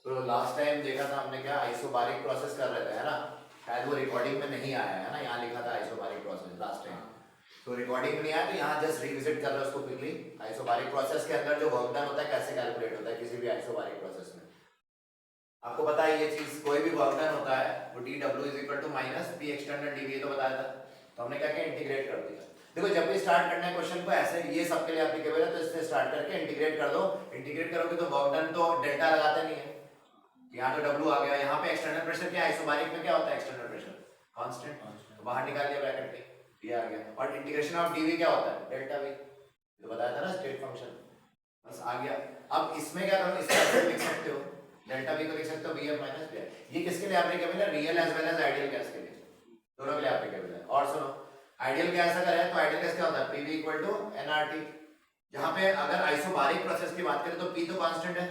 तो last time देखा था हमने क्या आइसोबारिक प्रोसेस कर रहे थे, है ना? शायद वो रिकॉर्डिंग में नहीं आया है ना, यहाँ लिखा था आइसोबारिक प्रोसेस लास्ट टाइम। तो रिकॉर्डिंग में नहीं आया तो यहाँ जस्ट रिविजिट कर रहे हो उसको क्विकली। आइसोबारिक प्रोसेस के अंदर जो वर्क डन होता है कैसे कैलकुलेट होता है किसी भी आइसोबारिक प्रोसेस में, आपको पता है ये चीज। कोई भी वर्क डन होता है वो dw is equal to minus P extended dv, तो बताया था। तो हमने क्या किया, इंटीग्रेट कर दिया। देखो जब भी स्टार्ट करना है क्वेश्चन को ऐसे, ये सबके लिए एप्लीकेबल है, तो इससे स्टार्ट करके इंटीग्रेट कर दो। इंटीग्रेट करोगे तो वर्क डन तो डेल्टा लगाते नहीं है, यहाँ तो W आ गया। यहाँ पे एक्सटर्नल प्रेशर क्या है, आइसोबारिक में क्या होता है एक्सटर्नल प्रेशर कांस्टेंट, तो बाहर निकाल दिया ब्रैकेट के, ये आ गया। और इंटीग्रेशन ऑफ dv क्या होता है, डेल्टा v, तो बताया था ना स्टेट फंक्शन, बस आ गया। अब इसमें क्या करो, इसको ऐसे लिख सकते हो, डेल्टा v को लिख सकते हो vf माइनस vi। ये किसके लिए एप्लीकेबल है, real as well as ideal gas के लिए, दोनों के लिए एप्लीकेबल है। और सुनो, आइडियल गैस अगर है तो आइडियल गैस क्या होता है, pv इक्वल टू nRT। जहां पे अगर आइसोबारिक प्रोसेस की बात करें तो p तो कांस्टेंट है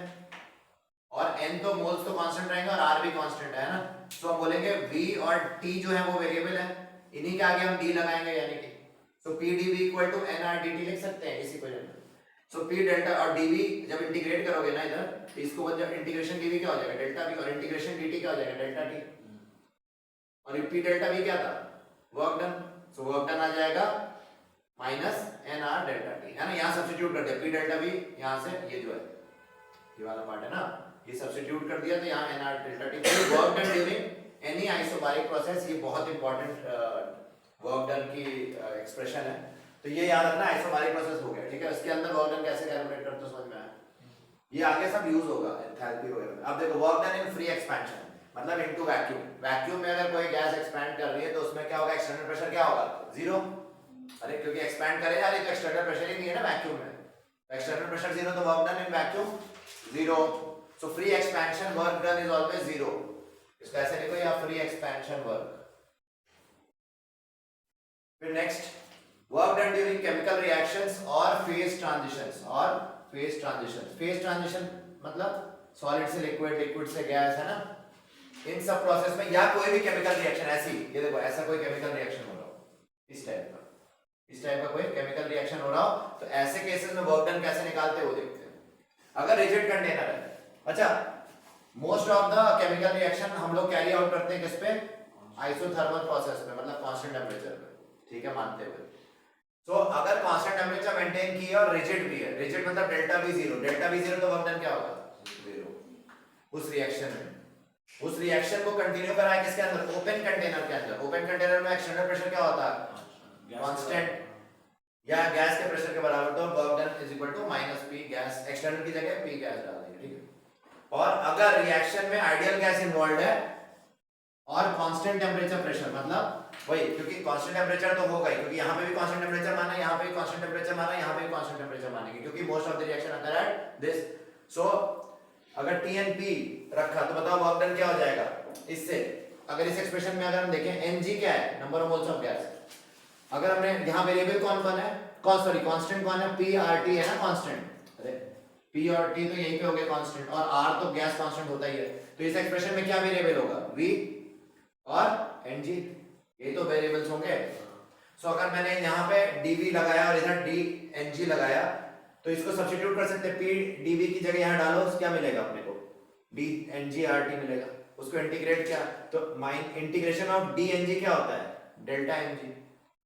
और n तो मोल्स तो कांस्टेंट रहेंगे और r भी कांस्टेंट है ना। तो हम बोलेंगे v और t जो है वो वेरिएबल है, इन्हीं के आगे हम d लगाएंगे, यानी कि so p dv equal to nRT लिख सकते हैं इस इक्वेशन में। सो p डेल्टा और dv जब इंटीग्रेट करोगे ना इधर, तो इसको जब इंटीग्रेशन dv क्या हो जाएगा, डेल्टा v, और इंटीग्रेशन dt क्या हो जाएगा, डेल्टा t। और ये p डेल्टा v क्या था, work done. So work done आ जाएगा माइनस nr डेल्टा t, है ना। यहाँ सब्स्टिट्यूट कर दिया p डेल्टा v, यहाँ से ये जो है ये वाला पार्ट है ना, ये सब्स्टिट्यूट कर दिया तो यहाँ nr डेल्टा t। तो work done during any isobaric process, ये बहुत इंपॉर्टेंट वर्क डन की एक्सप्रेशन है। तो ये याद रखना, आइसोबारिक प्रोसेस हो गया, ठीक है। उसके अंदर वर्क डन कैसे कैलकुलेट करते हो समझ में आया, ये आगे सब यूज होगा एंथैल्पी वगैरह। अब देखो work done in free expansion, मतलब इनटू वैक्यूम। वैक्यूम में अगर कोई गैस एक्सपैंड कर रही है तो उसमें क्या होगा, एक्सटर्नल प्रेशर क्या होगा, जीरो। अरे क्योंकि एक्सपैंड करे यार, ये तो एक्सटर्नल प्रेशर ही नहीं है ना वैक्यूम में, एक्सटर्नल प्रेशर जीरो, तो work done in vacuum zero. So free expansion work done is always zero. इसको ऐसे लिखो, या फ्री एक्सपेंशन वर्क। फिर next, work done during chemical reactions और फेज ट्रांजिशंस, और फेज ट्रांजिशन। फेज ट्रांजिशन मतलब solid से लिक्विड, लिक्विड से गैस, है ना। इन सब प्रोसेस में, या कोई भी केमिकल रिएक्शन ऐसी, ये देखो ऐसा कोई केमिकल रिएक्शन हो रहा हो, इस टाइप का, इस टाइप का कोई केमिकल रिएक्शन हो रहा हो, तो ऐसे केसेस में वर्क डन कैसे निकालते हैं वो देखते हैं। अगर रिजिड कंटेनर है, अच्छा most of the chemical reaction हम लोग कैरी आउट करते हैं किस पे, आइसोथर्मल प्रोसेस में, मतलब कांस्टेंट टेंपरेचर पे, ठीक है, मानते हुए। तो अगर कांस्टेंट टेंपरेचर मेंटेन की है और रिजिड भी है, रिजिड मतलब delta we zero, delta we zero, तो वर्क डन क्या होगा, जीरो। उस रिएक्शन में, उस रिएक्शन को कंटिन्यू करा है किसके अंदर, ओपन कंटेनर के अंदर। ओपन कंटेनर में एक्सटर्नल प्रेशर क्या होता है, कांस्टेंट या गैस के प्रेशर के बराबर, तो work done is equal to minus P gas, external की जगह पी गैस डाल देंगे, ठीक है। और अगर रिएक्शन में आइडियल गैस इन्वॉल्व है और कांस्टेंट टेंपरेचर प्रेशर, मतलब वही, क्योंकि कांस्टेंट टेंपरेचर तो होगा ही, क्योंकि यहाँ पे भी कांस्टेंट टेंपरेचर माना है, यहाँ पे भी कांस्टेंट टेंपरेचर माना है, यहाँ पे भी कांस्टेंट टेंपरेचर मानेंगे, क्योंकि most of the reaction occur at this. So अगर T and P रखा तो बताओ वर्क डन क्या हो जाएगा इससे। अगर इस एक्सप्रेशन में अगर हम देखें, Mg क्या है, number of moles of gas. अगर हमने यहाँ वेरिएबल कौन कौन है, सॉरी कांस्टेंट कौन है, P R T है ना कांस्टेंट। अरे P और T तो यहीं पे हो गए कांस्टेंट, और R तो गैस कांस्टेंट होता ही है। तो इस एक्सप्रेशन में क्या वेरिएबल होगा, V और Mg, ये तो वेरिएबल्स होंगे। सो अगर मैंने यहाँ पे dv लगाया और इधर dng लगाया, तो इसको सब्स्टिट्यूट कर सकते हैं, p dv की जगह यहाँ डालो, क्या मिलेगा अपने को, dng/rt मिलेगा। उसको इंटीग्रेट किया तो इंटीग्रेशन ऑफ dng क्या होता है, delta mg,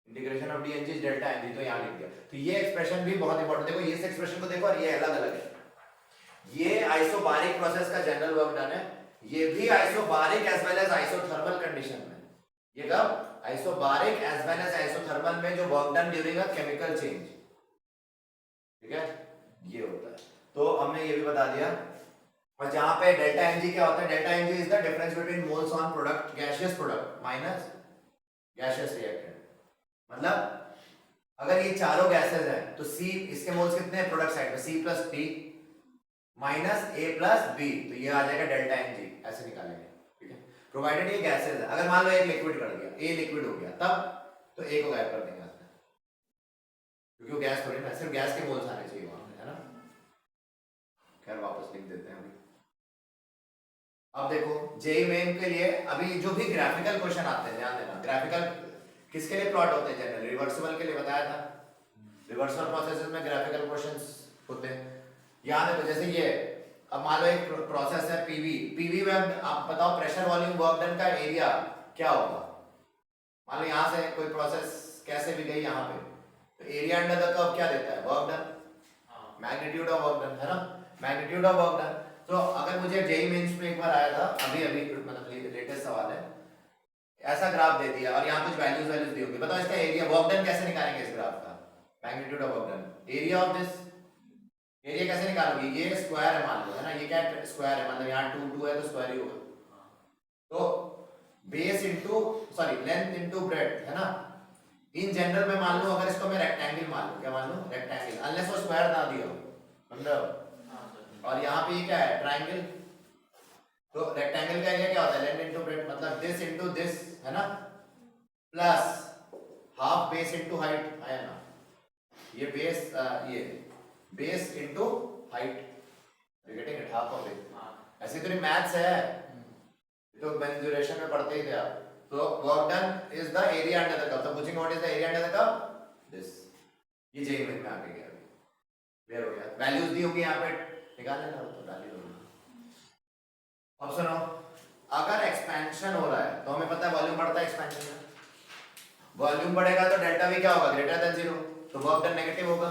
integration of dng is delta mg, तो यहाँ लिख दिया। तो ये एक्सप्रेशन भी बहुत इंपॉर्टेंट, देखो ये एक्सप्रेशन को देखो और ये अलग अलग है। ये आइसोबारिक प्रोसेस का जनरल वर्क डन है, ये भी isobaric as well as isothermal condition में। ये कब, isobaric as well as isothermal में जो work done during a chemical change, ठीक है, ये होता है। तो हमने ये भी बता दिया। और जहां पे डेल्टा एमजी क्या होता है, delta MG is the difference between moles on product, gaseous product minus gaseous reactant. मतलब अगर ये चारों गैसेस हैं तो C, इसके मोल्स कितने हैं प्रोडक्ट साइड में, C plus P minus A plus B, तो ये आ जाएगा डेल्टा एमजी, ऐसे निकालेंगे, ठीक है। प्रोवाइडेड ये गैसेस है, अगर मान लो एक लिक्विड कर दिया, A लिक्विड हो गया, तब तो A को गायब कर देंगे, क्योंकि वो गैस थोड़ी ना, सिर्फ गैस के मोल्स आने चाहिए वहां पे, है ना। खैर वापस लिख देते हैं अभी। अब देखो जेई मेन के लिए अभी जो भी ग्राफिकल क्वेश्चन आते हैं, ध्यान देना, ग्राफिकल किसके लिए प्लॉट होते हैं, जनरली रिवर्सिबल के लिए बताया था। रिवर्सिबल प्रोसेसेस में ग्राफिकल क्वेश्चंस होते हैं। यहाँ देखो जैसे ये अब मान लो एक प्रोसेस है पीवी, पीवी में आप बताओ प्रेशर वॉल्यूम वर्क डन का एरिया क्या होगा। मान लो यहाँ से कोई प्रोसेस कैसे भी गई यहाँ पे, तो एरिया अंडर द कर्व क्या देता है, work done, magnitude of work done, है ना, मैग्नीट्यूड ऑफ वर्क डन। तो अगर मुझे जेई मेंस में एक बार आया था, अभी अभी मतलब लेटेस्ट सवाल है, ऐसा ग्राफ दे दिया और यहाँ कुछ वैल्यूज वैल्यूज दी होगी, बताओ इसका एरिया वर्क डन कैसे निकालेंगे इस ग्राफ का, magnitude of work done, area of this, area कैसे निकालोगे, ये स्क्वायर है मान लो, है ना, ये क्या स्क्वायर है, मतलब यहाँ 2 2 है तो स्क्वायर ही होगा, तो base into sorry length into breadth, है ना। इन जनरल में मान लो अगर इसको मैं रेक्टेंगल मान लूं, क्या मान लूं, रेक्टेंगल, अनलेस वो स्क्वायर ना दिया हो, मतलब, और यहाँ पे ये क्या है, ट्रायंगल, तो रेक्टेंगल का एरिया क्या होता है, लेंथ इनटू ब्रेड्थ, मतलब दिस इनटू दिस, है ना, plus half base into height, है ना, ये बेस ये base into height, you getting it, half of it, ऐसे तो मैथ्स है, तो मेंसुरेशन में पढ़ते ही थे आप। तो work done is the area under the curve, तो पूछेंगे what is the area under the curve, this, ये जेई में आ गया, क्लियर हो गया, वैल्यूज दी होगी यहाँ पे, निकाल लेना, तो डाल ही दो। अब सुनो, अगर एक्सपेंशन हो रहा है तो हमें पता है वॉल्यूम बढ़ता है एक्सपेंशन में, वॉल्यूम बढ़ेगा तो डेल्टा वी क्या होगा, ग्रेटर देन 0, तो वर्क डन नेगेटिव होगा,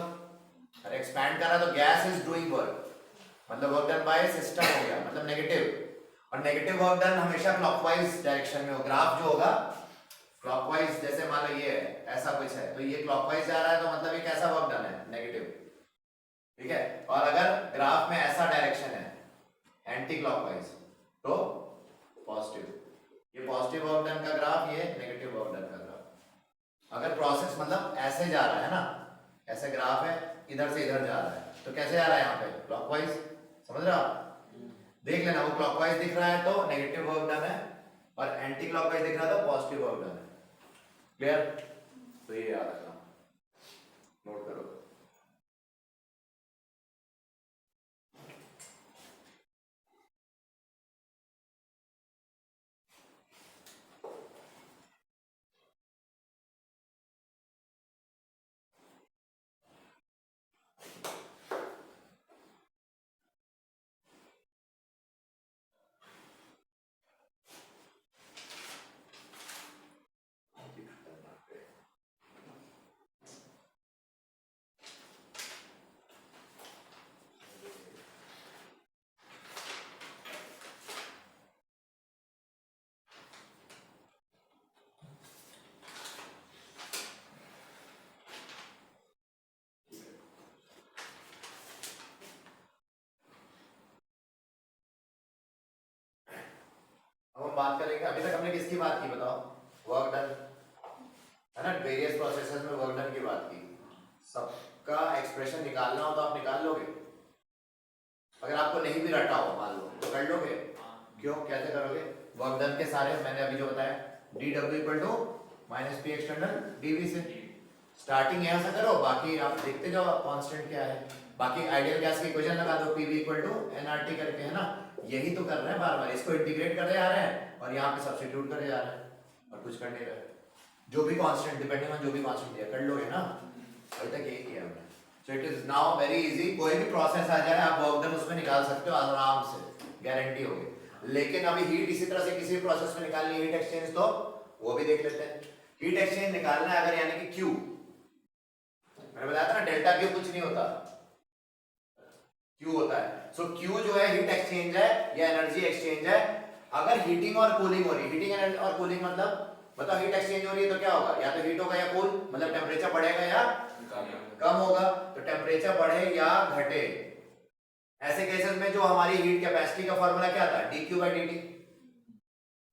अरे एक्सपैंड कर रहा है तो गैस इज डूइंग वर्क, मतलब वर्क डन बाय सिस्टम हो गया, मतलब नेगेटिव, और नेगेटिव वर्क डन हमेशा क्लॉकवाइज डायरेक्शन में हो, ग्राफ जो होगा क्लॉकवाइज, जैसे मान लो ये है ऐसा कुछ है तो ये क्लॉकवाइज जा रहा है तो मतलब ये कैसा वर्क डन है, नेगेटिव, ठीक है, और अगर ग्राफ में ऐसा डायरेक्शन है एंटी क्लॉकवाइज तो पॉजिटिव, ये पॉजिटिव वर्क डन का ग्राफ, ये नेगेटिव वर्क डन का ग्राफ। अगर प्रोसेस मतलब ऐसे जा रहा है ना, ऐसे ग्राफ है इधर से इधर जा रहा है तो कैसे जा रहा है यहाँ पे, क्लॉकवाइज, समझ रहे हो आप, देख लेना, वो क्लॉकवाइज दिख रहा है तो नेगेटिव वर्क डन है और एंटी क्लॉकवाइज दिख रहा है तो पॉजिटिव वर्क डन है, क्लियर, तो ये याद रखना, नोट करो। अब हम बात करेंगे, अभी तक हमने किसकी बात की बताओ, वर्क डन, है ना, वेरियस प्रोसेसेस में वर्क डन की बात की, सबका एक्सप्रेशन निकालना हो तो आप निकाल लोगे, अगर आपको नहीं भी रटा हो मान लो तो कर लोगे, क्यों, कैसे करोगे, वर्क डन के सारे मैंने अभी जो बताया, dw equal to minus P external dv से, स्टार्टिंग यहाँ से करो, बाकी आप देखते जाओ कांस्टेंट क्या है, बाकी आइडियल गैस की इक्वेशन लगा दो, pv इक्वल टू nRT करके, है ना, यही तो कर रहे हैं बार बार, इसको इंटीग्रेट कर रहे आ रहे हैं और यहाँ पे सब्स्टिट्यूट करे जा रहे हैं और कुछ कर नहीं रहे, जो भी कांस्टेंट डिपेंडिंग ऑन जो भी कांस्टेंट दिया कर लोगे ना, अभी तक यही किया हमने, so it is now very easy, कोई भी प्रोसेस आ जाए आप वर्क डन उसमें निकाल सकते हो आराम से, गारंटी होगी, लेकिन अभी हीट इसी तरह से किसी प्रोसेस में निकालनी है, हीट एक्सचेंज तो वो भी देख लेते हैं, हीट एक्सचेंज निकालना है अगर, यानी कि Q, मैंने बताया था ना डेल्टा Q कुछ नहीं होता, Q होता है, सो Q जो है हीट एक्सचेंज है या एनर्जी एक्सचेंज है, अगर हीटिंग और कूलिंग हो रही है, हीटिंग और कूलिंग मतलब बताओ हीट एक्सचेंज हो रही है तो क्या होगा, या तो हीट होगा या कूल, मतलब टेम्परेचर बढ़ेगा या कम होगा, तो टेम्परेचर बढ़े या घटे, ऐसे केसेस में जो हमारी हीट कैपेसिटी का फार्मूला क्या था, dQ/dt,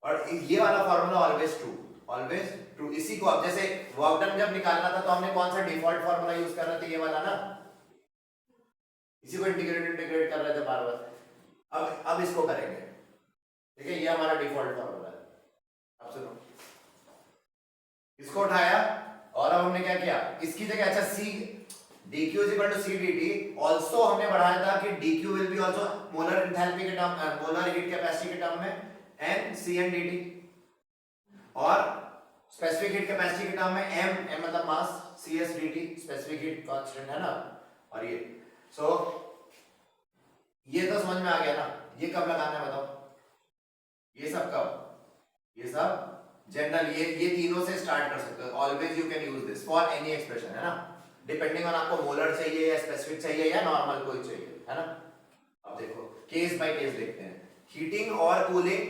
और ये वाला formula always true, always true, इसी को अब जैसे वर्क डन जब निकालना था तो हमने कौन सा डिफॉल्ट फार्मूला यूज कर रहे थे, ये वाला ना, इसी को इंटीग्रेट कर रहे थे बार बार, अब इसको करेंगे, ठीक है, ये हमारा डिफॉल्ट फार्मूला है, अब सुनो, इसको उठाया और अब हमने क्या किया, इसकी जगह अच्छा c dq is equal to c dt, also हमने बढ़ाया था कि dq will be also molar enthalpy के टर्म, molar heat capacity के टर्म में n cn dt, और specific heat capacity के टर्म में m मतलब mass cs dt, specific heat constant है ना, और ये so ये तो समझ में आ गया ना। ये कब लगाना है बताओ, ये सब कब, ये सब जनरल, ये तीनों से स्टार्ट कर सकते हो। Always you can use this for any expression, है ना, डिपेंडिंग ऑन आपको मोलर चाहिए या स्पेसिफिक चाहिए या नॉर्मल कोई चाहिए, है ना। अब देखो केस बाय केस देखते हैं। हीटिंग और कूलिंग,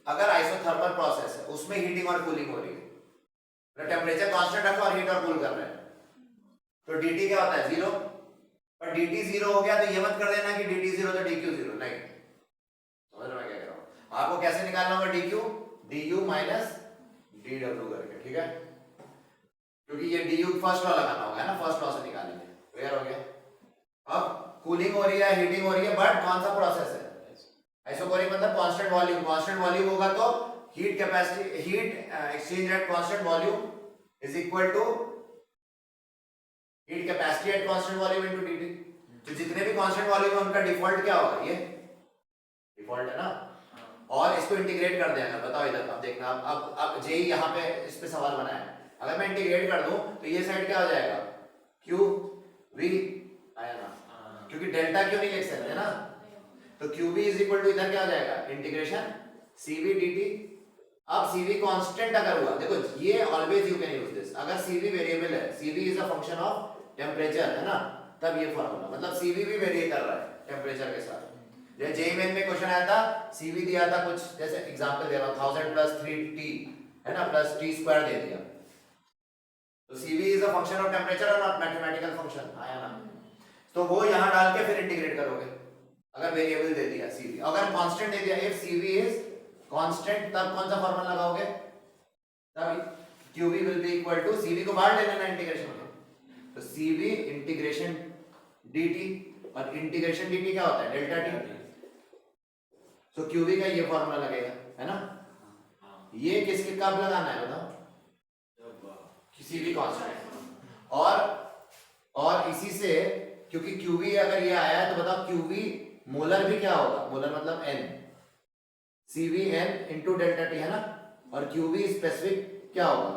अगर आइसोथर्मल प्रोसेस है उसमें हीटिंग और कूलिंग हो रही है, तो टेम्परेचर कांस्टेंट रखा और हीट और कूल कर रहे हैं, तो dt क्या होता है, जीरो। पर dt जीरो हो गया तो ये मत कर देना कि dt जीरो तो dq जीरो, नहीं। समझ रहे हो मैं क्या कह रहा हूं। आपको कैसे निकालना होगा dq, du माइनस dw करके, ठीक है, क्योंकि ये du फर्स्ट लॉ लगाना होगा, है ना, फर्स्ट लॉ से निकालेंगे। क्लियर हो गया। अब कूलिंग हो रही है, हीटिंग हो रही है, बट कौन सा प्रोसेस है, आइसोकोरिक, मतलब कांस्टेंट वॉल्यूम। कांस्टेंट वॉल्यूम होगा तो heat capacity, heat exchange at constant volume is equal to heat capacity at constant volume into dt। तो जितने भी कांस्टेंट वॉल्यूम है उनका डिफॉल्ट क्या होगा, ये डिफॉल्ट है ना। और इसको इंटीग्रेट कर देना, बताओ इधर, अब देखना, अब जेई यहाँ पे इस पे सवाल बनाया है। अगर मैं इंटीग्रेट कर दूं तो ये साइड क्या हो जाएगा, क्यू वी आया ना, क्योंकि डेल्टा क्यों नहीं लिख सकते ना, तो Q V is equal to इधर क्या हो जाएगा, इंटीग्रेशन सीवी dt। अब सीवी कांस्टेंट अगर हुआ, देखो ये always you can use this, अगर सीवी वेरिएबल है, CV is a function of temperature, है ना, तब ये फॉर्मूला, मतलब सीवी भी वेरी कर रहा है टेम्परेचर के साथ। जैसे जेईई मेन में क्वेश्चन आया था, सीवी दिया था कुछ, जैसे एग्जांपल दे रहा हूं, 1000 प्लस 3t, है ना, प्लस t स्क्वायर दे दिया, तो CV is a function of temperature और नॉट मैथमेटिकल फंक्शन, आया ना। तो वो यहां डाल के फिर इंटीग्रेट करोगे, अगर वेरिएबल दे दिया सीवी, अगर कांस्टेंट दे दिया, इफ सीवी इज कांस्टेंट, तब कौन सा फॉर्मूला लगाओगे, तब qv will be equal to, CV को बाहर ले लेना इंटीग्रेशन में, तो cv इंटीग्रेशन dt, और इंटीग्रेशन dt क्या होता है, डेल्टा t। तो qv का ये फॉर्मूला लगेगा, है ना। ये किसके कब लगाना है बताओ, किसी भी कांस्टेंट। और इसी से, क्योंकि qv अगर ये आया है तो बताओ qv मोलर भी क्या होगा, मोलर मतलब n, cv n into delta t, है ना, और qv स्पेसिफिक क्या होगा,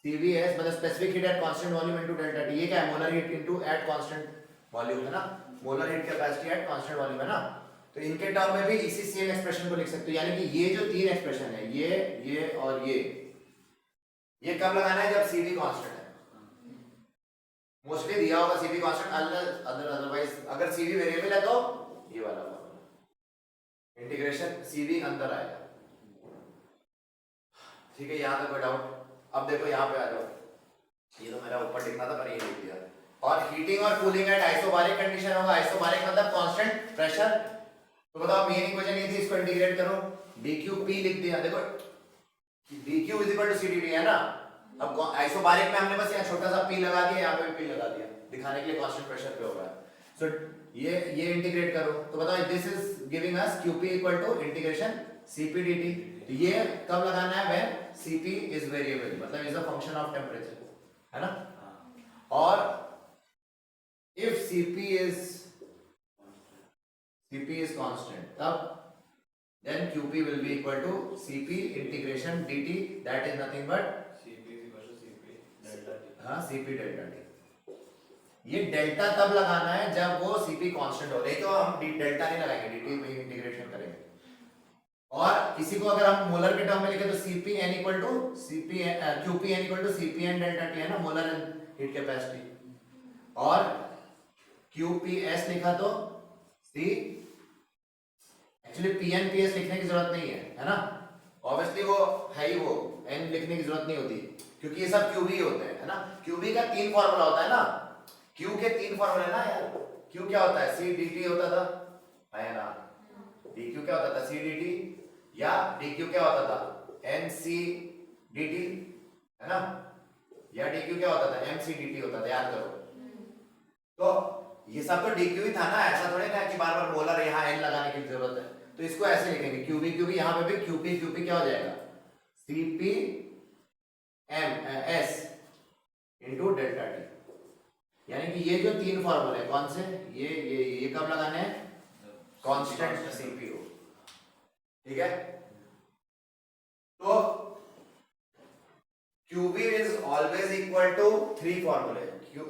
cvs मतलब specific heat at constant volume into delta t। ये क्या है, molar heat into eight constant volume, है ना, molar heat capacity at constant volume, है ना। तो इनके टर्म में भी इसी सेम एक्सप्रेशन को लिख सकते हो, यानी कि ये जो तीन एक्सप्रेशन है, ये और ये कब लगाना है, जब cv कांस्टेंट है। मोस्टली दिया होगा cv कांस्टेंट, अदरवाइज अगर cv वेरिएबल है तो ये वाला इंटीग्रेशन cv अंदर आएगा, ठीक है। यहां तक कोई डाउट। अब देखो यहाँ पे आ जाओ, ये तो मेरा ऊपर लिखना था पर ये लिख दिया। और हीटिंग और कूलिंग एट आइसोबारिक कंडीशन होगा, आइसोबारिक मतलब कांस्टेंट प्रेशर। तो बताओ मेन इक्वेशन ये थी, इसको इंटीग्रेट करो, dqp लिख दिया, देखो dq is equal to cdT, है ना। अब आइसोबारिक में हमने बस यहाँ छोटा सा p लगा दिया, यहाँ पे भी p लगा दिया, दिखाने के लिए कांस्टेंट प्रेशर पे होगा। सो ये इंटीग्रेट करो, तो बताओ this is giving us qp equal to integration cp dt। तो ये कब लगाना है, व्हेन cp इज वेरिएबल, मतलब is a function of temperature, है ना। और इफ cp is constant, तब then qp will be equal to cp integration dt, that is nothing but cp is equal to cp delta t, हाँ cp delta t। ये delta तब लगाना है जब वो cp कांस्टेंट हो, नहीं तो हम डेल्टा नहीं लगाएंगे, dt में इंटीग्रेशन करेंगे। और इसी को अगर हम मोलर के टर्म में लिखे तो cpn equal to qpn equal to cpn delta t, है ना, मोलर हीट कैपेसिटी। और qps लिखा तो c, एक्चुअली pn ps लिखने की जरूरत नहीं है ना, ऑब्वियसली वो है ही, वो n लिखने की जरूरत नहीं होती, क्योंकि ये सब qb होते हैं, है ना। qb का तीन फॉर्मूला होता है ना, q के तीन फॉर्मूले ना यार, q क्या होता है, c dt होता था, है ना, dq क्या होता था, c dt, या dq क्या होता था, nc dt, है ना, या dq क्या होता था, mc dt होता था, याद करो। तो ये सब तो dq ही था ना, ऐसा थोड़ी ना कि बार बार मोलर यहाँ n लगाने की जरूरत है, तो इसको ऐसे लिखेंगे qb यहाँ पे भी qp क्या हो जाएगा, cp ms into delta t। यानी कि ये जो तीन फॉर्मूले कौन से, ये कब लगाने हैं, कांस्टेंट cp हो, ठीक है। तो qb is always equal to three फॉर्मूले,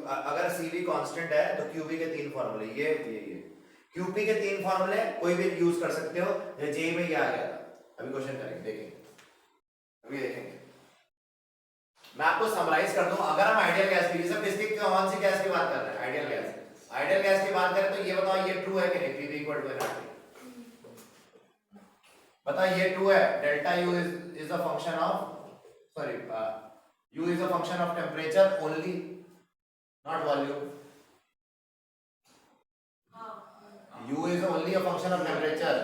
अगर cv कांस्टेंट है तो qb के तीन फॉर्मूले, ये क्यूपी के 3 फॉर्मूले कोई भी यूज कर सकते हो, जेई में ये आ गया था। अभी क्वेश्चन करेंगे, देखेंगे, अभी देखेंगे। मैं आपको समराइज कर दूं, अगर हम आइडियल गैस की, सब किसकी, कौन सी गैस की बात कर रहे हैं, आइडियल गैस। आइडियल गैस की बात करें तो ये बताओ ये ट्रू है कि नहीं, पीवी इक्वल टू एनआरटी। बताओ ये ट्रू है, delta U is a function of, sorry, you is a function of temperature only, not volume. U is only a function of temperature,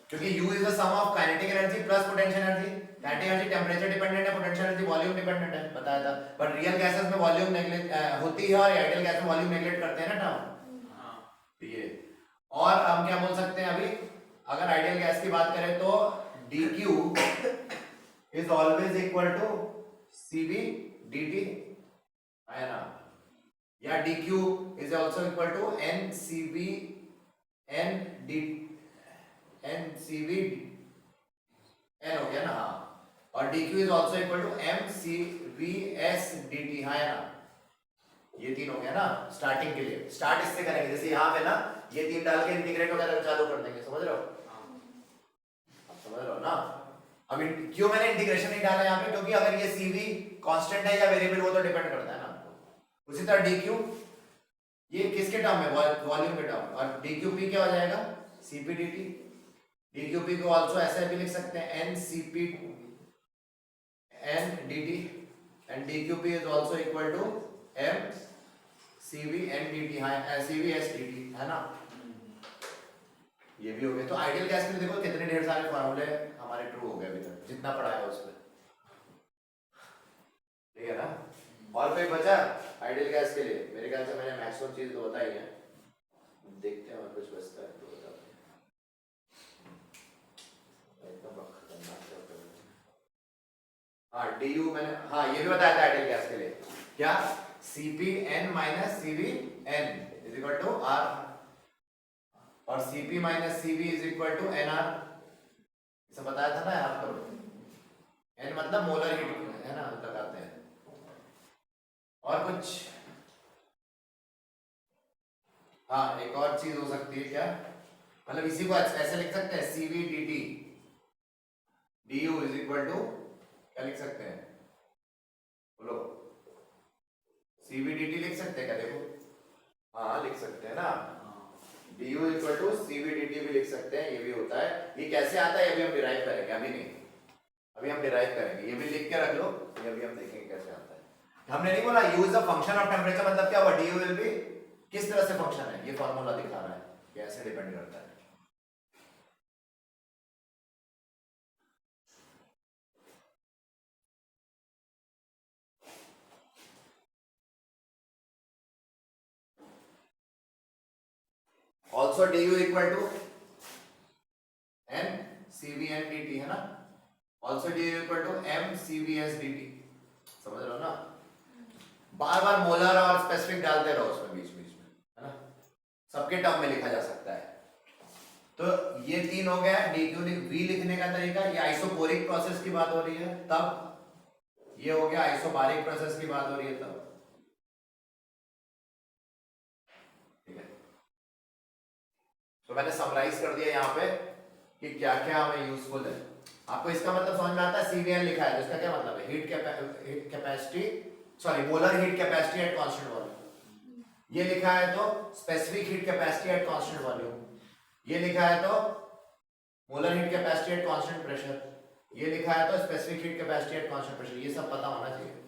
क्योंकि U is the sum of kinetic energy plus potential energy। kinetic energy temperature dependent है, potential energy volume dependent है, बताया था। But real gases में volume neglect होती है, और ideal gas में वॉल्यूम नेगलेक्ट करते हैं ना टर्म। ये और हम क्या बोल सकते हैं अभी, अगर आइडियल गैस की बात करें तो dq is always equal to cv dt, है ना, या dq is also equal to ncv n d n cv n हो गया ना, हाँ, और dq is also equal to m c v s dt, हाँ है ना, ये तीन हो गया ना स्टार्टिंग के लिए। स्टार्ट इससे करेंगे, जैसे यहाँ पे ना ये तीन डाल के इंटीग्रेट वगैरह चालू कर देंगे, समझ रहे हो, आप समझ रहे हो ना। अब क्यों मैंने इंटीग्रेशन नहीं डाला यहाँ पे, क्योंकि अगर ये cv कांस्टेंट है या वेरिएबल वो तो डिपेंड करता है ना। उसी तरह dq ये किसके टर्म में, वॉल्यूम के टर्म, और dqp क्या हो जाएगा, cp dt। dqp को आल्सो ऐसे भी लिख सकते हैं ncp n dt, and dqp is also equal to m cv n dt, हाँ cv s dt, है ना, ये भी हो गए। तो आइडियल गैस के लिए देखो कितने ढेर सारे फार्मूले हमारे ट्रू हो गए अभी तक, जितना पढ़ा है उसमें, ठीक है ना। और कोई बचा आइडियल गैस के लिए, मेरे ख्याल से मैंने मैक्सिमम चीज तो बताई है, देखते हैं और कुछ बचता है तो बताते हैं। हाँ du मैंने, हाँ ये भी बताया था आइडियल गैस के लिए, क्या Cp n minus Cv n is equal to R, और Cp minus Cv is equal to nR, इसे बताया था ना आपको। n मतलब मोलर हीट है ना, लगाते हैं। और कुछ, हाँ एक और चीज हो सकती है क्या, मतलब इसी को ऐसे लिख सकते हैं Cv dt du is equal to, क्या लिख सकते हैं बोलो, Cv dt लिख सकते हैं क्या, देखो हाँ लिख सकते हैं ना, du equal to Cv dt भी लिख सकते हैं, ये भी होता है। ये कैसे आता है ये भी हम डिराइव करेंगे, अभी नहीं, अभी हम डिराइव करेंगे, ये भी लिख के रख लो, ये भी हम देखेंगे कैसे आता है। हमने नहीं बोला u is a function of temperature, मतलब क्या हुआ, du विल बी किस तरह से फंक्शन है, ये फॉर्मूला दिखा रहा है, कैसे डिपेंड करता है। also du equal to n cv n dt, है ना, also du equal to m cv s dt, समझ रहे हो ना। बार बार मोलर और स्पेसिफिक डालते रहो उसमें बीच बीच में, है ना, सबके टर्म में लिखा जा सकता है। तो ये तीन हो गया dq v लिखने का तरीका, ये आइसोकोरिक प्रोसेस की बात हो रही है तब, ये हो गया आइसोबारिक प्रोसेस की बात हो रही है तब, ठीक है। तो मैंने समराइज कर दिया यहाँ पे कि क्या क्या हमें यूजफुल है। आपको इसका मतलब समझ में आता है, CVN लिखा है तो इसका क्या मतलब है, heat capacity, sorry molar heat capacity at constant volume. ये लिखा है तो specific heat capacity at constant volume, ये लिखा है तो molar heat capacity at constant pressure, ये लिखा है तो specific heat capacity at constant pressure, ये सब पता होना चाहिए।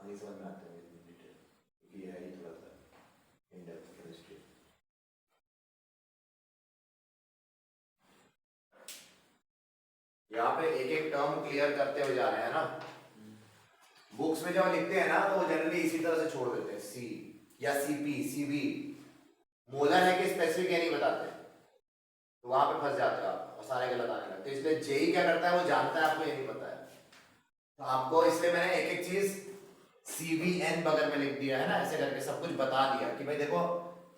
नहीं समझ में आते हैं डिटेल, क्योंकि ये है ही थोड़ा सा इन डेप्थ केमिस्ट्री। यहाँ पे एक एक टर्म क्लियर करते हुए जा रहे हैं ना। बुक्स में जब लिखते हैं ना तो वो जनरली इसी तरह से छोड़ देते हैं, सी या सीपी सीबी, मोलर है कि स्पेसिफिक है नहीं बताते, तो वहां पे फंस जाते हो आप और सारे गलत आने लगते हैं। इसलिए जेई क्या करता है, वो जानता है, आपको ये नहीं पता है, तो आपको इसलिए मैंने एक एक चीज CVN बगल में लिख दिया है ना, ऐसे करके सब कुछ बता दिया कि भाई देखो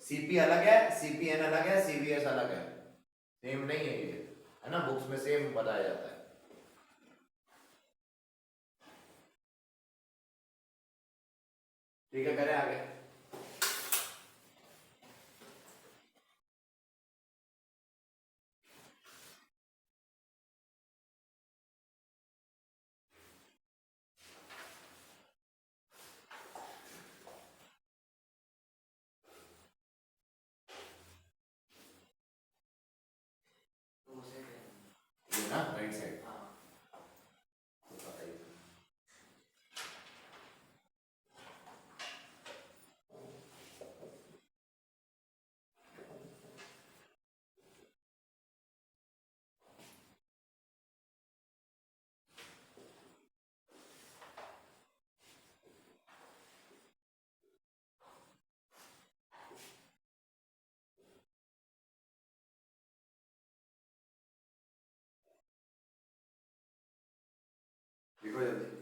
CP अलग है, CPN अलग है, CVS अलग है, सेम नहीं है ये, है ना, बुक्स में सेम बताया जाता है। ठीक है, करें आगे। ये ना राइट साइड, देखो जल्दी।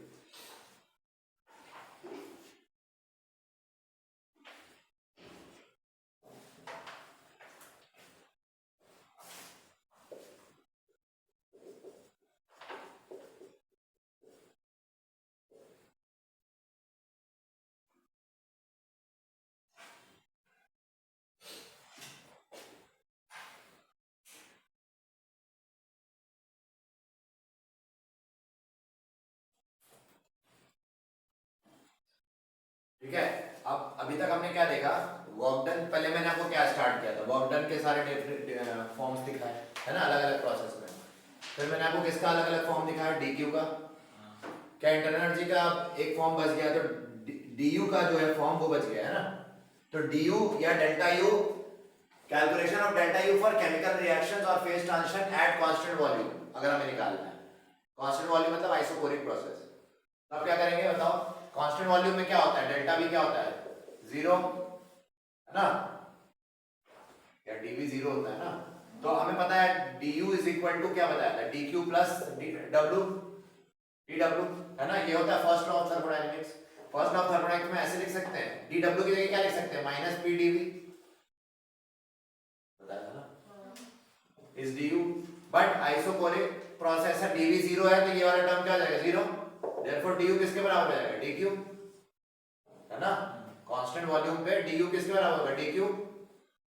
ठीक है, अब अभी तक हमने क्या देखा, वर्क डन, पहले मैंने आपको क्या स्टार्ट किया था, वर्क डन के सारे डिफरेंट फॉर्म्स दिखाए है ना, अलग अलग प्रोसेस में। फिर मैंने आपको किसका अलग अलग फॉर्म दिखाया, DQ का, क्या इंटरनल एनर्जी का एक फॉर्म बच गया, तो DU का जो है फॉर्म वो बच गया है ना। तो DU या delta U, calculation of delta U for chemical reactions और phase transition at constant volume, अगर हमें निकालना है कांस्टेंट वॉल्यूम मतलब आइसोकोरिक प्रोसेस, तो आप क्या करेंगे बताओ, कांस्टेंट वॉल्यूम में क्या होता है, डेल्टा V क्या होता है, 0 है ना, या dV 0 होता है ना। तो हमें पता है du इज इक्वल टू क्या बताया था, dq प्लस dw, है ना, ये होता है first law of thermodynamics. First law of thermodynamics में ऐसे लिख सकते हैं, dw की जगह क्या लिख सकते हैं, माइनस p dv, बताया था ना, is du, but isochoric process है, dv 0 है, तो ये वाला टर्म क्या हो जाएगा 0, देयरफॉर du किसके बराबर हो जाएगा, dq, है ना, कांस्टेंट वॉल्यूम पे du किसके बराबर होगा, dq।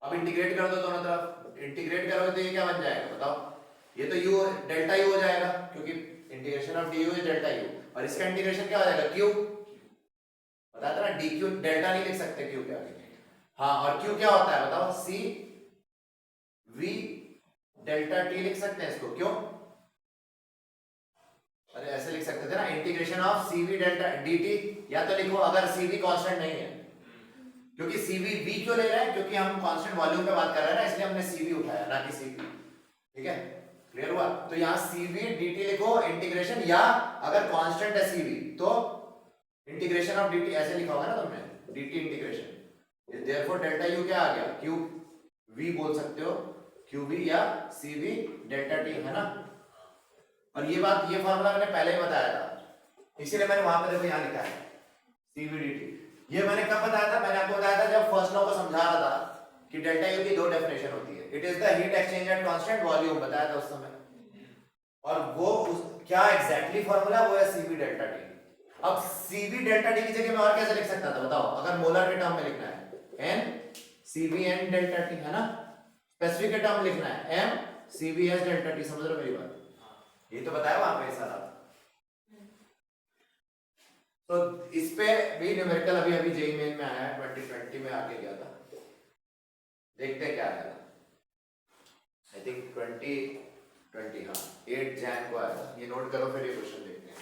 अब इंटीग्रेट कर दो दोनों तरफ, इंटीग्रेट करोगे तो ये क्या बन जाएगा बताओ, ये तो u डेल्टा u हो जाएगा, क्योंकि integration of du is delta u, और इसका इंटीग्रेशन क्या हो जाएगा q, बताया था ना, dq डेल्टा नहीं लिख सकते q के आगे, हाँ, और q क्या होता है बताओ, c v डेल्टा t लिख सकते हैं इसको, क्यों, अरे ऐसे लिख सकते थे ना, integration of cv delta dt, या तो लिखो अगर cv कांस्टेंट नहीं है, क्योंकि cv v क्यों ले रहे हैं, क्योंकि हम कांस्टेंट वॉल्यूम पे बात कर रहे हैं ना, इसलिए हमने cv उठाया ना कि cv, ठीक है, क्लियर हुआ। तो यहाँ cv dt लिखो इंटीग्रेशन, या अगर कांस्टेंट है cv तो इंटीग्रेशन ऑफ dt, ऐसे लिखा होगा ना तुमने, dt integration, therefore delta u क्या आ गया, q v बोल सकते हो, qv या cv डेल्टा t, है ना। और ये बात, ये फॉर्मूला मैंने पहले ही बताया था, इसीलिए मैंने वहां पे देखो यहाँ लिखा है cv dt, ये मैंने कब बताया था, मैंने आपको बताया था जब फर्स्ट लॉ को समझा रहा था कि डेल्टा यू की दो डेफिनेशन होती है, it is the heat exchange at constant volume, बताया था उस समय, और वो क्या एग्जैक्टली फार्मूला, वो है cv डेल्टा t। अब cv डेल्टा t की जगह मैं और कैसे लिख सकता था बताओ, अगर मोलर के टर्म में लिखना है n cvn डेल्टा t, है ना, स्पेसिफिक के टर्म लिखना है m cvs डेल्टा t, समझ रहे हो मेरी बात, ये तो बताया वहां पे सारा। तो इस पे भी न्यूमेरिकल अभी अभी जेईई मेन में आया है, 2020 में आके गया था, देखते हैं क्या आएगा, आई थिंक 2020, हाँ 8 जैन को आया था, ये नोट करो, फिर ये क्वेश्चन देखते हैं।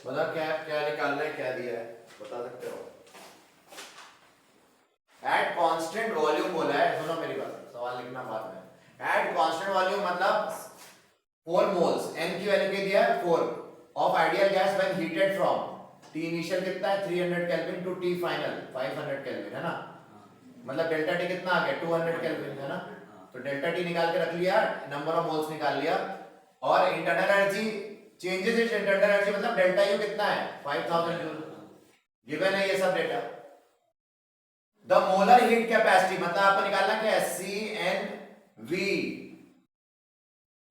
मतलब क्या क्या निकालना है, क्या दिया है बता सकते हो? एट कांस्टेंट वॉल्यूम बोला है, सुनो मेरी बात, सवाल लिखना बाद में। एट कांस्टेंट वॉल्यूम मतलब 4 मोल्स, n की वैल्यू क्या दिया है 4 of ideal gas when heated from T initial कितना है 300 kelvin to T final 500 kelvin, है ना? मतलब डेल्टा T कितना आ गया 200 केल्विन, है ना? तो डेल्टा T निकाल के रख लिया, नंबर ऑफ मोल्स निकाल लिया, और internal energy changes in internal energy मतलब डेल्टा U कितना है 5000 जूल, गिवन है ये सब data. The molar heat capacity मतलब आपको निकालना क्या है CNV,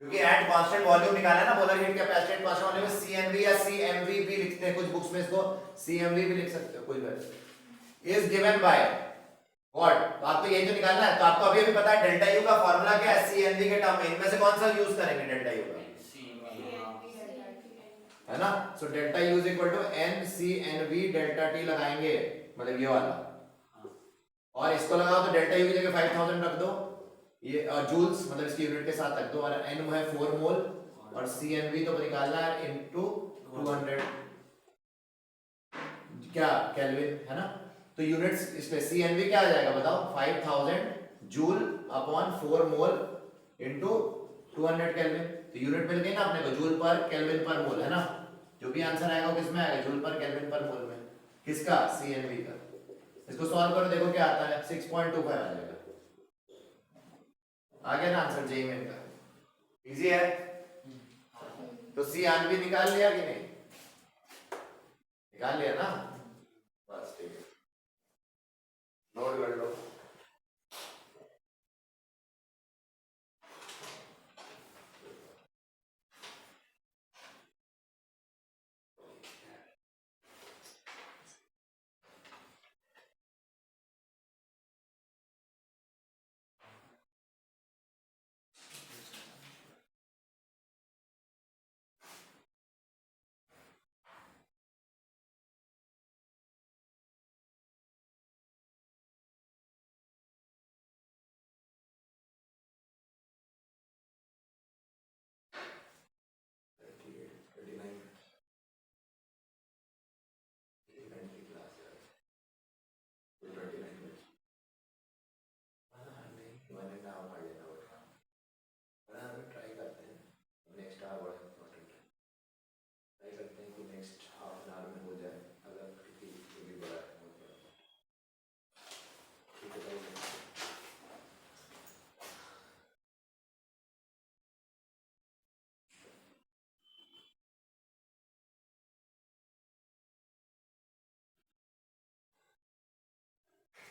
क्योंकि एट कांस्टेंट वॉल्यूम निकाला है ना, molar heat capacity at constant volume में CNV या CMV भी लिखते हैं, कुछ बुक्स में इसको CMV भी लिख सकते हो, कोई बात नहीं। इज गिवन बाय व्हाट, तो आपको यही तो निकालना है। तो आपको अभी अभी पता है डेल्टा U का फार्मूला क्या है CNV के टर्म में, इनमें से कौन सा यूज करेंगे डेल्टा U का, है ना? So delta U is equal to NCNV delta T लगाएंगे, मतलब ये वाला, और इसको लगाओ तो डेल्टा U की जगह 5000 रख दो, ये जूल्स मतलब इसकी यूनिट के साथ रख दो, और n है 4 मोल, और CNV तो निकालना है इनटू 200 क्या केल्विन, है ना? तो यूनिट्स इसमें CNV क्या आ जाएगा बताओ 5000 जूल अपॉन 4 मोल इनटू 200 केल्विन, तो यूनिट मिल गई ना अपने को, जूल पर केल्विन पर मोल, है ना? जो भी आंसर आएगा वो किसमें आएगा, जूल पर केल्विन पर मोल में, किसका CNV का। इसको सॉल्व करो देखो क्या आता है, 6.25 आ जाएगा, आ गया ना आंसर जेई में का, इजी है। तो CNV निकाल लिया कि नहीं, निकाल लिया ना, बस ठीक है, नोट कर लो।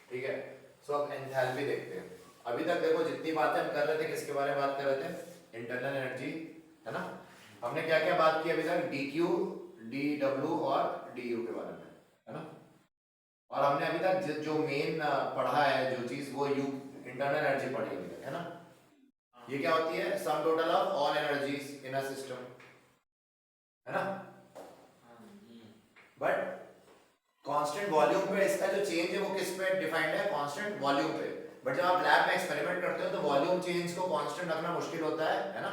ठीक है, सो अब एंथैल्पी देखते हैं। अभी तक देखो जितनी बातें हम कर रहे थे किसके बारे में बात कर रहे थे, इंटरनल एनर्जी, है ना? हमने क्या क्या बात की अभी तक, dq dw और du के बारे में, है ना? और हमने अभी तक जो मेन पढ़ा है जो चीज, वो यू इंटरनल एनर्जी पढ़ी अभी तक, है ना? ये क्या होती है, sum total of all energies in a system, है ना? बट कांस्टेंट वॉल्यूम पे इसका जो चेंज है वो किस पे डिफाइंड है, कांस्टेंट वॉल्यूम पे। बट जब आप लैब में एक्सपेरिमेंट करते हो तो वॉल्यूम चेंज को कांस्टेंट रखना मुश्किल होता है ना?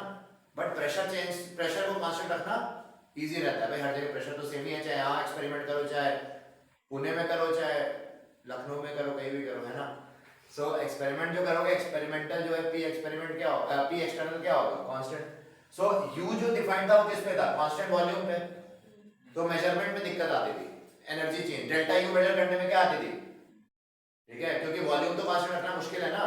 बट प्रेशर चेंज, प्रेशर को कांस्टेंट रखना इजी रहता है भाई, हर जगह प्रेशर तो सेम ही है, चाहे यहाँ एक्सपेरिमेंट करो, चाहे पुणे में करो, चाहे लखनऊ में करो, कहीं भी करो, है ना? सो एक्सपेरिमेंट जो करोगे, एक्सपेरिमेंटल जो है पी एक्सपेरिमेंट क्या होगा, पी एक्सटर्नल क्या होगा, कांस्टेंट। सो यू जो डिफाइंड था वो किस पे था, कांस्टेंट वॉल्यूम पे। तो मेजरमेंट में दिक्कत आती थी, energy change delta U measure करने में क्या आती थी, ठीक है, क्योंकि वॉल्यूम तो कांस्टेंट रखना मुश्किल है ना।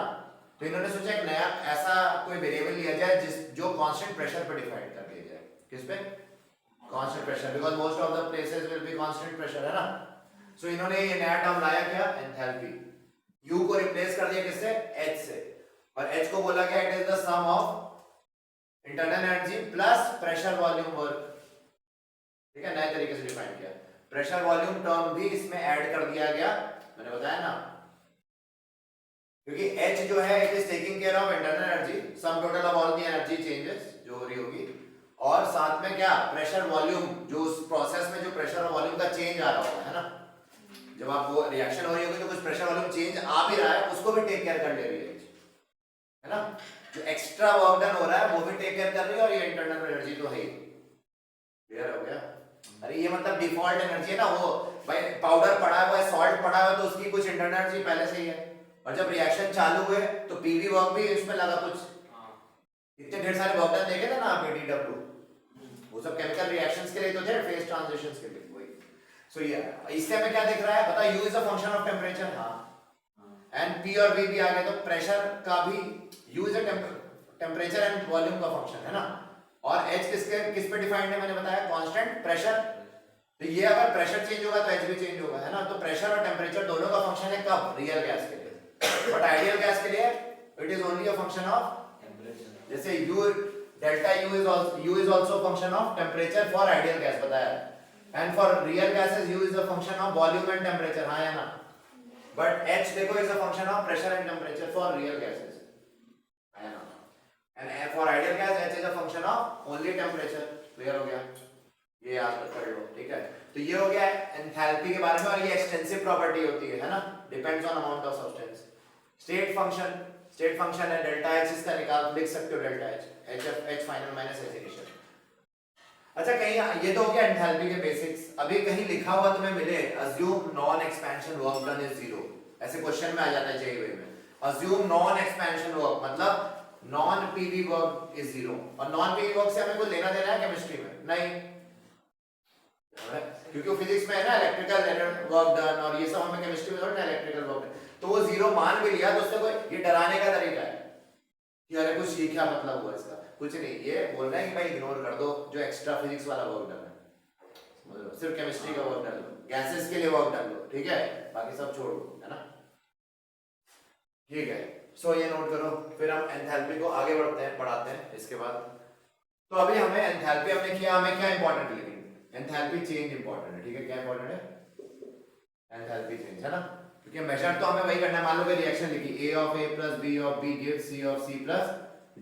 तो इन्होंने सोचा एक नया ऐसा कोई वेरिएबल लिया जाए जिस जो कांस्टेंट प्रेशर पे डिफाइन कर दिया जाए, किस पे, constant pressure, because most of the places will be constant pressure, है ना? सो इन्होंने ये नया टर्म लाया क्या, एंथैल्पी। यू को रिप्लेस कर दिया किससे, एच से, और एच को बोला गया it is the sum of internal energy plus pressure volume work, ठीक है, नए तरीके से डिफाइन किया। प्रेशर वॉल्यूम टर्म भी इसमें ऐड कर दिया गया, मैंने बताया ना, क्योंकि H जो है it is taking care of internal energy, sum total of all the energy changes जो हो रही होगी, और साथ में क्या, प्रेशर वॉल्यूम, जो उस प्रोसेस में जो प्रेशर और वॉल्यूम का चेंज आ रहा होगा, है ना? जब आपको रिएक्शन हो रही होगी तो कुछ प्रेशर वॉल्यूम चेंज आ भी रहा है, उसको भी टेक केयर कर ले रही है ना? जो एक्स्ट्रा वर्क डन हो रहा है वो भी टेक केयर कर रही है, और ये इंटरनल एनर्जी तो है ही। क्लियर हो गया? अरे ये मतलब डिफॉल्ट एनर्जी है ना, वो भाई पाउडर पड़ा हुआ है, सॉल्ट पड़ा हुआ है, तो उसकी कुछ इंटरनल एनर्जी पहले से ही है, और जब रिएक्शन चालू हुए तो पीवी वर्क भी इसमें लगा कुछ। इतने ढेर सारे वर्क डन देखे थे ना आप डीडब्ल्यू, वो सब केमिकल रिएक्शंस के लिए तो थे, फेज ट्रांजिशंस के लिए वही। सो ये इससे हमें क्या दिख रहा है पता, u is a function of temperature. हाँ, एंड p और v भी आ गए, तो प्रेशर का भी u is a temperature and volume का फंक्शन है ना, और h किस पे डिफाइंड है मैंने बताया, कांस्टेंट प्रेशर। तो ये अगर प्रेशर चेंज होगा तो h भी चेंज होगा, है ना, तो प्रेशर और टेंपरेचर दोनों का फंक्शन है कब, रियल गैस के लिए, बट आइडियल गैस के लिए it is only a function of temperature. जैसे u delta u is also function of temperature for ideal gas बताया, and for real gases u is a function of volume and temperature. हाँ या ना, but h देखो is a function of pressure and temperature for real gases, है ना, and for ideal gas h is a function of only temperature. Clear हो गया, ये याद कर लो, ठीक है। तो ये हो गया एंथैल्पी के बारे में, और ये एक्सटेंसिव प्रॉपर्टी होती है ना, depends on amount of substance. State function है डेल्टा h, इसका निकाल लिख सकते हो delta h final minus h initial. अच्छा, कहीं ये तो हो गया एंथैल्पी के बेसिक्स। अभी कहीं लिखा हुआ तुम्हें मिले assume non expansion work done is zero, ऐसे क्वेश्चन में आ जाता है जेईई में, अज्यूम नॉन एक्सपेंशन वर्क मतलब non PV work is zero, और नॉन पीवी वर्क से हमें कुछ लेना देना है केमिस्ट्री में नहीं, क्योंकि फिजिक्स में है ना इलेक्ट्रिकल वर्क डन, और ये सब हमें केमिस्ट्री में थोड़ा ना इलेक्ट्रिकल वर्क, तो वो जीरो मान भी लिया तो उससे कोई ये डराने का तरीका है कि अरे कुछ ये क्या मतलब हुआ इसका, कुछ नहीं, ये बोल रहा है कि भाई इग्नोर कर दो जो एक्स्ट्रा फिजिक्स वाला वर्क डन है, समझ लो, सिर्फ केमिस्ट्री का वर्क डाल लो, गैसेस के लिए वर्क डाल लो, ठीक है, बाकी सब छोड़ दो, है ना, ठीक है। सो ये नोट करो, फिर हम एंथैल्पी को आगे बढ़ाते हैं इसके बाद। तो अभी हमें एंथैल्पी हमने किया, हमें क्या इंपॉर्टेंट लिखी, एंथैल्पी चेंज इंपॉर्टेंट है, ठीक है, क्या इंपॉर्टेंट है, एंथैल्पी चेंज, है ना, क्योंकि मेजर तो हमें वही करना है। मान लो कि रिएक्शन लिखी a of a plus b of b gives c of c plus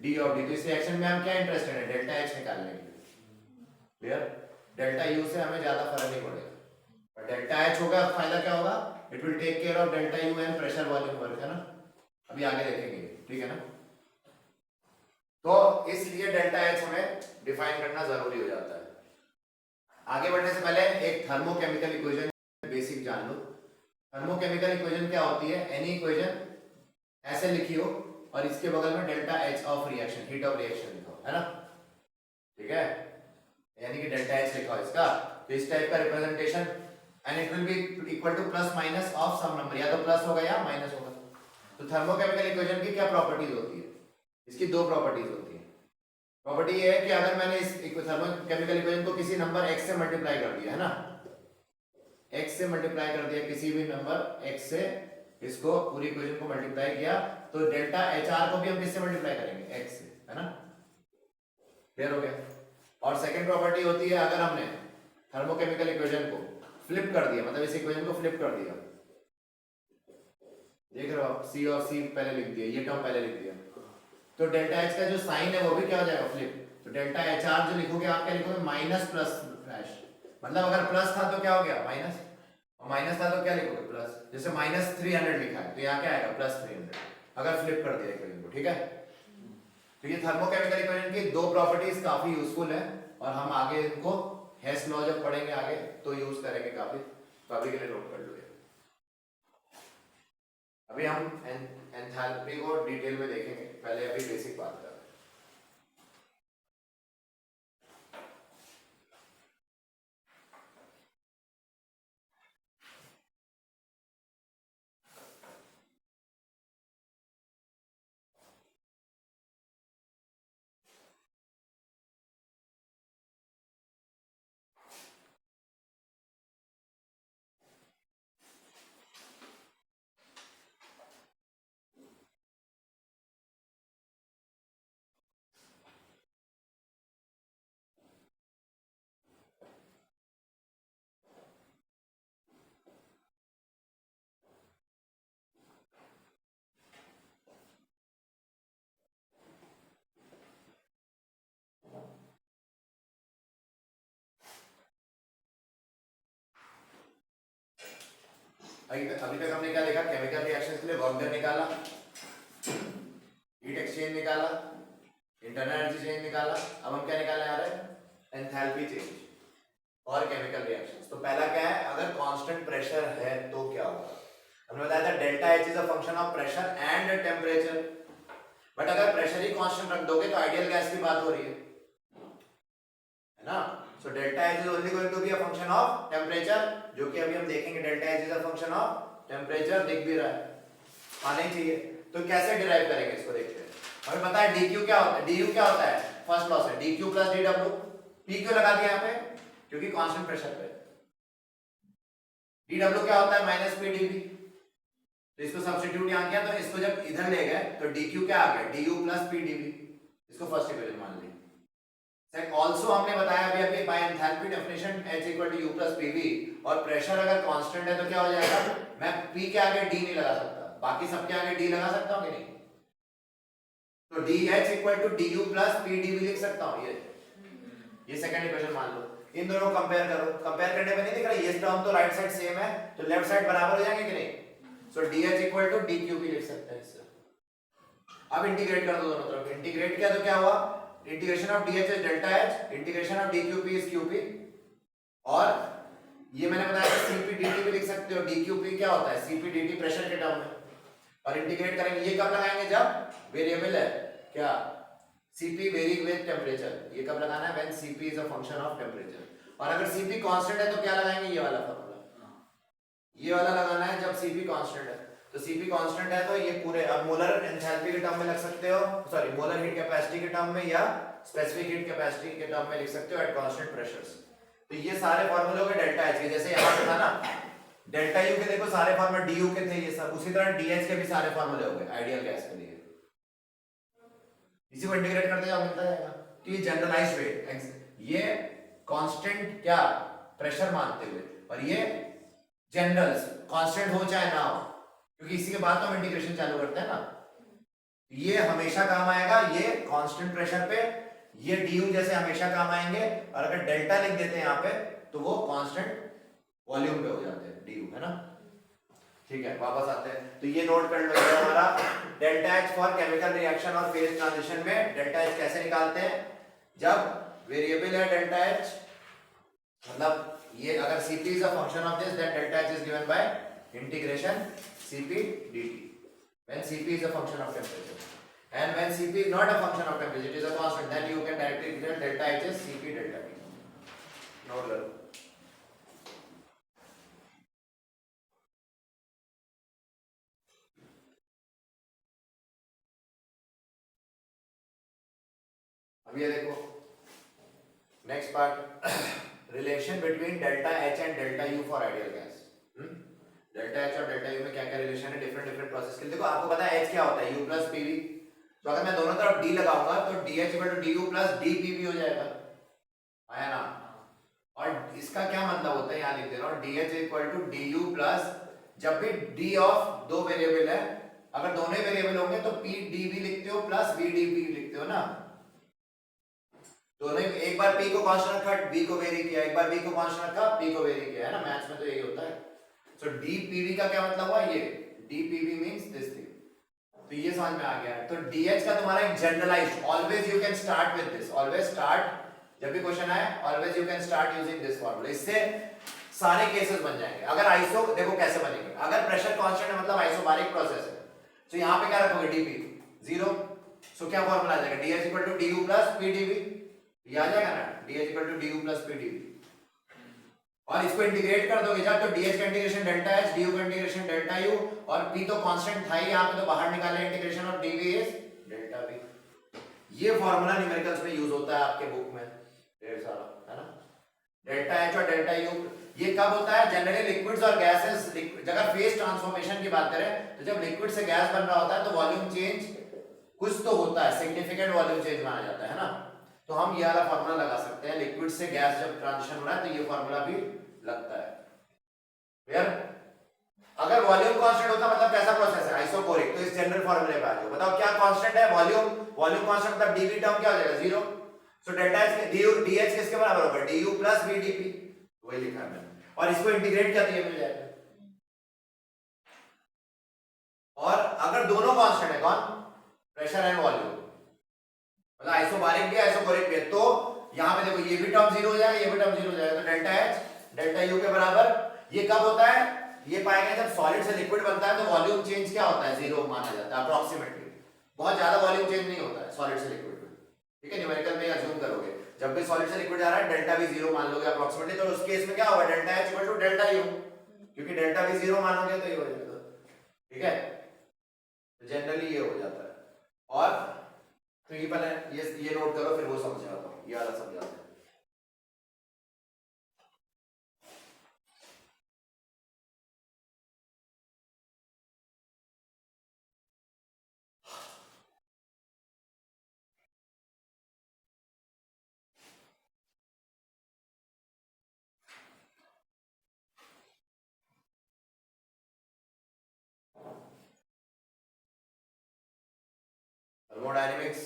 d of d, तो इस रिएक्शन में हम क्या इंटरेस्टेड है, डेल्टा h निकालने के लिए, क्लियर, डेल्टा u से हमें ज्यादा फर्क नहीं पड़ेगा, पर डेल्टा h होगा, फायदा क्या होगा, it will take care of delta u and pressure volume work, है ना, अभी आगे देखेंगे, ठीक है ना। तो इसलिए डेल्टा h हमें डिफाइन करना जरूरी हो जाता है। आगे बढ़ने से पहले एक थर्मोकेमिकल इक्वेशन बेसिक जान लो। थर्मोकेमिकल इक्वेशन क्या होती है, एनी इक्वेशन ऐसे लिखी हो और इसके बगल में delta H of reaction, heat of reaction लिखा हो, है ना, ठीक है, यानी कि डेल्टा एच लिखा हो इसका, तो इस टाइप का representation, and it will be equal to plus minus of some number, या तो प्लस होगा या माइनस होगा। तो थर्मोकेमिकल इक्वेशन की क्या प्रॉपर्टीज होती है, इसकी दो प्रॉपर्टीज होती है। प्रॉपर्टी ये है कि अगर मैंने इस थर्मोकेमिकल इक्वेशन को किसी नंबर x से मल्टीप्लाई कर दिया, है ना, x से मल्टीप्लाई कर दिया किसी भी नंबर x से, इसको पूरी इक्वेशन को मल्टीप्लाई किया, तो डेल्टा HR को भी हम किससे मल्टीप्लाई करेंगे, x से, है ना, क्लियर हो गया। और सेकंड प्रॉपर्टी होती है, अगर हमने थर्मोकेमिकल इक्वेशन को फ्लिप कर दिया, मतलब इस इक्वेशन को फ्लिप कर दिया, देख रहे हो आप, c और c पहले लिख दिया, ये टर्म पहले लिख दिया, तो डेल्टा h का जो साइन है वो भी क्या हो जाएगा, फ्लिप, तो डेल्टा HR जो लिखोगे आप क्या लिखोगे, माइनस प्लस डैश, मतलब अगर प्लस था तो क्या हो गया माइनस, और माइनस था तो क्या लिखोगे प्लस, जैसे माइनस 300 लिखा है तो यहाँ क्या आएगा प्लस 300, अगर फ्लिप कर दिया इक्वेशन को, ठीक है। तो ये थर्मोकेमिकल इक्वेशन की दो प्रॉपर्टीज काफी यूजफुल है, और हम आगे इनको हेस लॉ जब पढ़ेंगे आगे तो यूज करेंगे काफी, तो अभी के लिए नोट कर लो। अभी हम एंथैल्पी को डिटेल में देखेंगे, पहले अभी बेसिक बात करें। अभी तक हमने क्या देखा, केमिकल रिएक्शंस के लिए वर्क डन निकाला, हीट एक्सचेंज निकाला, इंटरनल एनर्जी चेंज निकाला, अब हम क्या निकालने आ रहे हैं, एंथैल्पी चेंज। और केमिकल रिएक्शंस। तो पहला क्या है, अगर कांस्टेंट प्रेशर है तो क्या होगा, हमने बताया था delta H is a function of pressure and temperature. But अगर प्रेशर ही कांस्टेंट रख दोगे तो आइडियल गैस की बात हो रही है ना। So delta H is only going to be a function of temperature, जो कि अभी हम देखेंगे delta H is a function of temperature, दिख भी रहा है, आना ही चाहिए। तो कैसे डिराइव करेंगे इसको, देखते हैं। हमें पता है dq क्या होता है, du क्या होता है, फर्स्ट लॉ से dq प्लस dw। p क्यों लगा दिया यहाँ पे, क्योंकि कांस्टेंट प्रेशर पे। dw क्या होता है, माइनस p dv। तो इसको सब्स्टिट्यूट यहाँ किया, तो इसको जब इधर ले गए तो dq क्या आ गया, du प्लस p dv। इसको फर्स्ट इक्वेशन मान ली। ऑल्सो हमने बताया अभी अभी by enthalpy definition h equal to u plus pv, और प्रेशर अगर कांस्टेंट है तो क्या हो जाएगा, मैं p के आगे d नहीं लगा सकता, बाकी सबके आगे d लगा सकता हूँ कि नहीं। तो dh equal to du plus p dv लिख सकता हूँ, ये सेकंड इक्वेशन मान लो। इन दोनों को कंपेयर करो, कंपेयर करने में नहीं दिख रहा, ये टर्म तो राइट साइड सेम है, तो लेफ्ट साइड बराबर हो जाएंगे कि नहीं। सो dh इक्वल टू dq भी लिख सकते हैं इससे। अब इंटीग्रेट कर दो दोनों तरफ, इंटीग्रेट किया तो क्या हुआ, integration of dh is delta h, integration of dqp is qp, और ये मैंने बताया कि cp dt भी लिख सकते हो, dqp क्या होता है, cp dt प्रेशर के टर्म में। और इंटीग्रेट करेंगे, ये कब लगाएंगे, जब वेरिएबल है क्या, cp वेरी विद टेम्परेचर। ये कब लगाना है, when cp is a function of temperature. और अगर cp कांस्टेंट है तो क्या लगाएंगे, ये वाला फॉर्मूला, ये वाला लगाना है जब cp कांस्टेंट है। तो cp कांस्टेंट है तो ये पूरे, अब मोलर एंथैल्पी के टर्म में लग सकते हो, सॉरी मोलर हीट कैपेसिटी के टर्म में, या स्पेसिफिक हीट कैपेसिटी के टर्म में लिख सकते हो एट कांस्टेंट प्रेशर्स। तो ये सारे फार्मूले हो गए डेल्टा एच के, जैसे यहां पे था ना डेल्टा यू के, देखो सारे फार्मूले du के थे ये सब, उसी तरह dh के भी सारे फार्मूले हो गए आइडियल गैस के लिए। इसी को इंटीग्रेट करते जाओ मिलता जाएगा। तो ये जनरलाइज्ड वे, ये कांस्टेंट क्या प्रेशर मानते हुए, और ये जनरल्स कांस्टेंट हो चाहे ना हो, क्योंकि इसी के बाद तो हम इंटीग्रेशन चालू करते हैं ना। ये हमेशा काम आएगा, ये कांस्टेंट प्रेशर पे, ये du जैसे हमेशा काम आएंगे, और अगर डेल्टा लिख देते हैं यहाँ पे तो वो कांस्टेंट वॉल्यूम पे हो जाते हैं du, है ना। ठीक है, वापस आते हैं, तो ये नोट कर लो, ये हमारा delta H for chemical reaction और फेज ट्रांजिशन में डेल्टा एच कैसे निकालते हैं, जब वेरिएबल है डेल्टा एच, मतलब ये अगर cp is a function of this, then delta H is given by integration cp dt when cp is a function of temperature, and when cp is not a function of temperature, it is a constant, then you can directly write delta h is cp delta t। Note करो। अब ये देखो next part, relation between delta H and delta U for ideal gas. Delta H और delta U में क्या क्या relation है different different process के लिए। देखो आपको पता है एच क्या होता है, यू प्लस पीवी, तो अगर मैं दोनों तरफ डी लगाऊंगा तो D H equal to D U plus D PV हो जाएगा, आया ना। और इसका क्या मतलब होता है, यहाँ लिख दे रहा हूँ, D H equal to D U plus, जब भी डी ऑफ दो वेरिएबल है, अगर दोनों वेरिएबल होंगे तो पी डी वी लिखते हो प्लस वी डी पी लिखते हो ना। दोनों, एक बार p को कांस्टेंट रखा, b को वेरी किया, एक बार b को कांस्टेंट रखा, p को वेरी किया, है ना। मैथ्स में तो यही होता है। सो dpv का क्या मतलब हुआ, ये dpv मींस दिस थिंग, तो ये समझ में आ गया। तो dh का तुम्हारा एक generalised, always you can start with this, always start, जब भी क्वेश्चन आए always you can start using this formula, इससे सारे केसेस बन जाएंगे। अगर आइसो, देखो कैसे बनेंगे, अगर प्रेशर कांस्टेंट है मतलब आइसोबारिक प्रोसेस है, तो यहाँ पे क्या रखोगे, dp 0, सो क्या फार्मूला आ जाएगा, dh equal to du plus pdv, ये आ जाएगा ना, dh equal to du plus pdv। और इसको इंटीग्रेट कर दोगे जब, तो dh का इंटीग्रेशन डेल्टा h, du का इंटीग्रेशन डेल्टा u, और p तो कांस्टेंट था ही यहाँ पे, तो बाहर निकाले integration of dv is delta v। ये फार्मूला न्यूमेरिकल्स में यूज होता है आपके बुक में ढेर सारा, है ना। डेल्टा h और डेल्टा u ये कब होता है, जनरली लिक्विड्स और गैसेस, अगर फेज ट्रांसफॉर्मेशन की बात करें तो जब लिक्विड से गैस बन रहा होता है तो वॉल्यूम चेंज कुछ तो होता है, सिग्निफिकेंट वॉल्यूम चेंज माना जाता है ना। तो हम ये वाला फार्मूला लगा सकते हैं, लिक्विड से गैस जब ट्रांजिशन हो रहा है तो ये फार्मूला भी लगता है। क्लियर। अगर वॉल्यूम कांस्टेंट होता मतलब कैसा प्रोसेस है, आइसोकोरिक, तो इस जनरल फार्मूले पे आ जाओ, बताओ क्या कांस्टेंट है, वॉल्यूम, वॉल्यूम कांस्टेंट मतलब डीवी टर्म क्या हो जाएगा, 0। सो डेल्टा एच डीएच किसके बराबर होगा, डीयू प्लस वीडीपी, वही लिखा है मैंने, और इसको इंटीग्रेट कर दिया मिल जाएगा। और अगर दोनों कांस्टेंट है, कौन, प्रेशर एंड वॉल्यूम, मतलब आइसोबारिक भी आइसोकोरिक भी, तो यहाँ पे देखो ये भी टर्म जीरो हो जाएगा, ये भी टर्म जीरो हो जाएगा, तो डेल्टा एच डेल्टा यू के बराबर। ये कब होता है, ये पाएंगे जब सॉलिड से लिक्विड बनता है तो वॉल्यूम चेंज क्या होता है, जीरो माना जाता है अप्रोक्सीमेटली। बहुत ज्यादा वॉल्यूम चेंज नहीं होता है सॉलिड से लिक्विड में, ठीक है। न्यूमेरिकल में अज्यूम करोगे जब भी सॉलिड से लिक्विड जा रहा है डेल्टा भी जीरो मान लोगे अप्रोक्सीमेटली, तो उस केस में क्या होगा, delta H equal to delta U, क्योंकि डेल्टा भी जीरो मानोगे तो ये हो जाएगा, ठीक है। तो जनरली ये हो जाता है। और प्रिंसिपल है ये नोट करो, फिर वो समझाता हूँ, ये वाला समझाते हैं। थर्मोडायनेमिक्स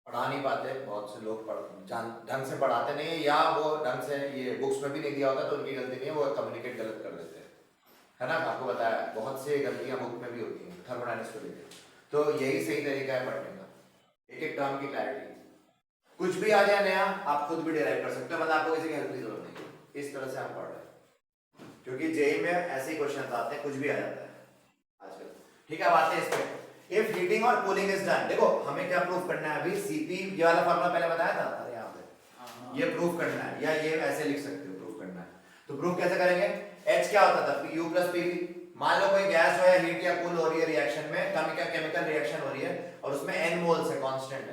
पढ़ा नहीं पाते बहुत से लोग, ढंग से पढ़ाते नहीं है, या वो ढंग से ये बुक्स में भी नहीं दिया होता तो उनकी गलती नहीं है, वो कम्युनिकेट गलत कर देते हैं, है ना। आपको बताया बहुत से गलतियां बुक में भी होती हैं थर्मोडायनेमिक्स को लेकर, तो यही सही तरीका है पढ़ने का, एक एक टर्म की क्लैरिटी। कुछ भी आ जाए नया आप खुद भी डिराइव कर सकते हो, मतलब आपको किसी की हेल्प की जरूरत नहीं है। इस तरह से हम पढ़ रहे हैं, क्योंकि जेई में ऐसे ही क्वेश्चन आते हैं, कुछ भी आ जाता है आजकल, ठीक है। अब आते हैं इस पे, इफ हीटिंग और कूलिंग इज डन, देखो हमें क्या प्रूफ करना है अभी, सीपी ये वाला फार्मूला पहले बताया था, अरे यहाँ पे ये प्रूफ करना है, या ये ऐसे लिख सकते हो प्रूफ करना है। तो प्रूफ कैसे करेंगे, H क्या होता था, U प्लस PV। मान लो कोई गैस हो या हीट या कूल हो रही है रिएक्शन में, केमिकल रिएक्शन हो रही है और उसमें n मोल्स है, कांस्टेंट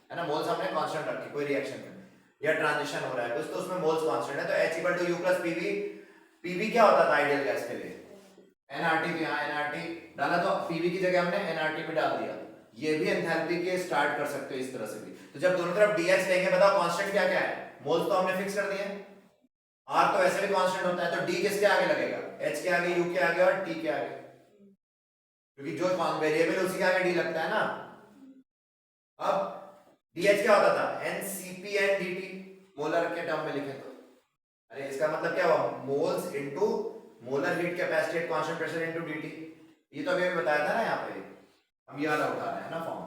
है ना, मोल्स हमने कांस्टेंट रखे कोई रिएक्शन में, या ट्रांजिशन हो रहा है कुछ तो उसमें मोल्स कांस्टेंट है, तो H equal to U plus PV। PV क्या होता था आइडियल गैस के लिए, nRT भी, यहाँ nRT डाला तो PV की जगह हमने nRT भी डाल दिया। ये भी एंथैल्पी के स्टार्ट कर सकते हो इस तरह से भी। तो जब दोनों तरफ DH लेंगे, बताओ कांस्टेंट क्या क्या है, मोल्स तो हमने फिक्स कर दिए, R तो वैसे भी कांस्टेंट होता है, तो D किसके आगे लगेगा, H के आगे, U के आगे और T के आगे, क्योंकि जो वेरिएबल उसी के आगे D लगता है ना। अब DH क्या होता था, NCPNDT, मोलर के टर्म में लिखे तो, अरे इसका मतलब क्या हुआ, moles into molar heat capacity at constant pressure into dt। ये तो अभी बताया था ना, यहाँ पे हम ये वाला उठा रहे हैं ना फॉर्म,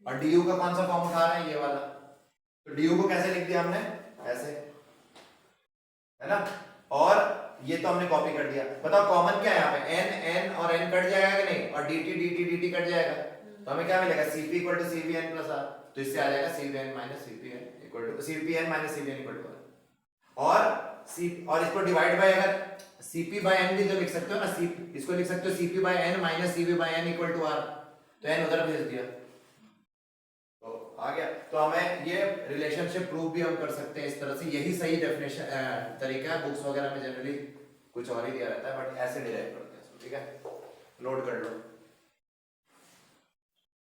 और du का कौन सा फॉर्म उठा रहे हैं, ये वाला। तो du को कैसे लिख दिया हमने, ऐसे, है ना। और ये तो हमने कॉपी कर दिया, बताओ कॉमन क्या है यहाँ पे, n और n कट जाएगा कि नहीं, और dt कट जाएगा, तो हमें क्या मिलेगा, Cp equal to Cvn plus r, तो इससे आ जाएगा Cvn minus Cpn equal to Cpn minus Cvn equal to, और इसको डिवाइड बाय, अगर Cp बाय n भी तो लिख सकते हो ना, इसको लिख सकते हो Cp by n minus Cv by n equal to r, तो n उधर भेज दिया तो आ गया। तो हमें ये रिलेशनशिप प्रूव भी हम कर सकते हैं इस तरह से, यही सही डेफिनेशन तरीका है। बुक्स वगैरह में जनरली कुछ और ही दिया रहता है, बट ऐसे डिराइव करते हैं, ठीक है, नोट कर लो।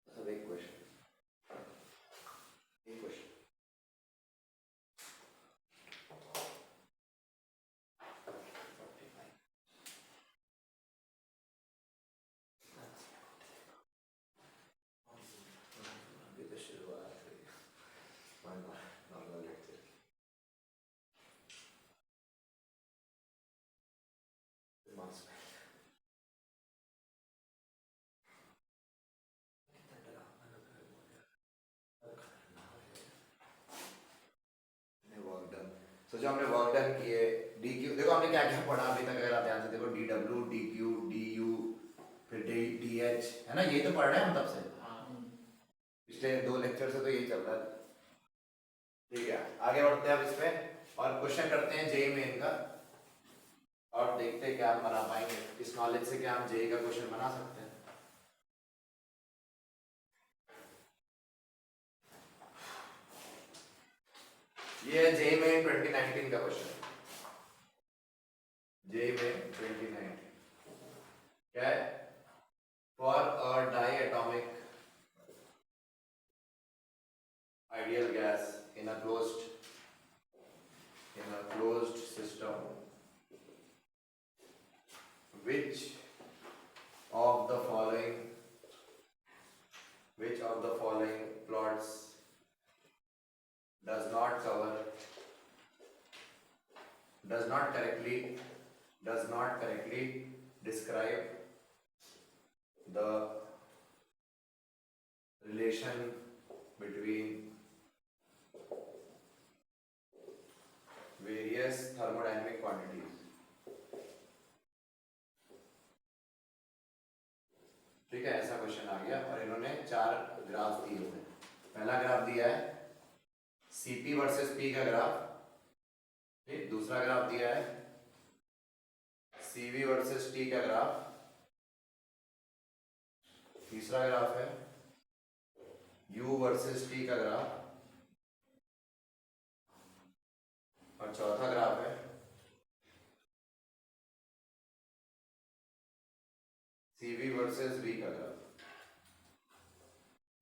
सब एक क्वेश्चन, एक क्वेश्चन, तो जो हमने वर्क डन किए, डी क्यू, देखो हमने क्या क्या पढ़ा अभी तक, अगर आप ध्यान से देखो, D W, D Q, D you, फिर डी डी एच, है ना, ये तो पढ़ रहे हैं हम तब से, पिछले 2 लेक्चर से तो यही चल रहा है, ठीक है। आगे बढ़ते हैं अब इस पे, और क्वेश्चन करते हैं जेई मेन का, और देखते हैं क्या हम बना पाएंगे, इस नॉलेज से क्या हम जेई का क्वेश्चन बना सकते हैं। ये है जेई में 2019 का क्वेश्चन, जेई में 2019 क्या है, for a diatomic ideal gas in a closed system, which of the following plots does not correctly describe the relation between various thermodynamic quantities. ठीक है, ऐसा क्वेश्चन आ गया और इन्होंने 4 ग्राफ दिए हुए हैं। पहला ग्राफ दिया है Cp वर्सेस P का ग्राफ, ठीक। दूसरा ग्राफ दिया है Cv वर्सेस T का ग्राफ, तीसरा ग्राफ है U वर्सेस T का ग्राफ, और चौथा ग्राफ है Cv वर्सेस V का ग्राफ।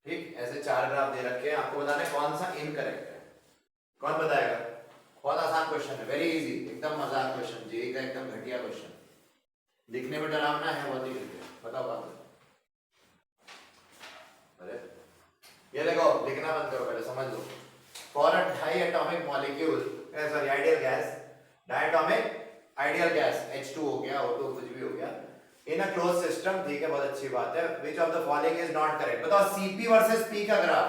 ठीक, ऐसे 4 ग्राफ दे रखे हैं, आपको बताना है कौन सा इनकरेक्ट है। कौन बताएगा? बहुत आसान क्वेश्चन है, वेरी इजी, एकदम मजाक क्वेश्चन, जेईई का एकदम घटिया क्वेश्चन, दिखने में डरावना है, बहुत ही घटिया। बताओ बात। अरे ये देखो, लिखना बंद करो पहले, समझ लो। For a diatomic molecule, sorry ideal gas, diatomic ideal gas H2 हो गया, O2 कुछ भी हो गया, इन अ क्लोज सिस्टम, ठीक है, बहुत अच्छी बात है। Which of the following is not correct? बताओ Cp वर्सेस P का ग्राफ।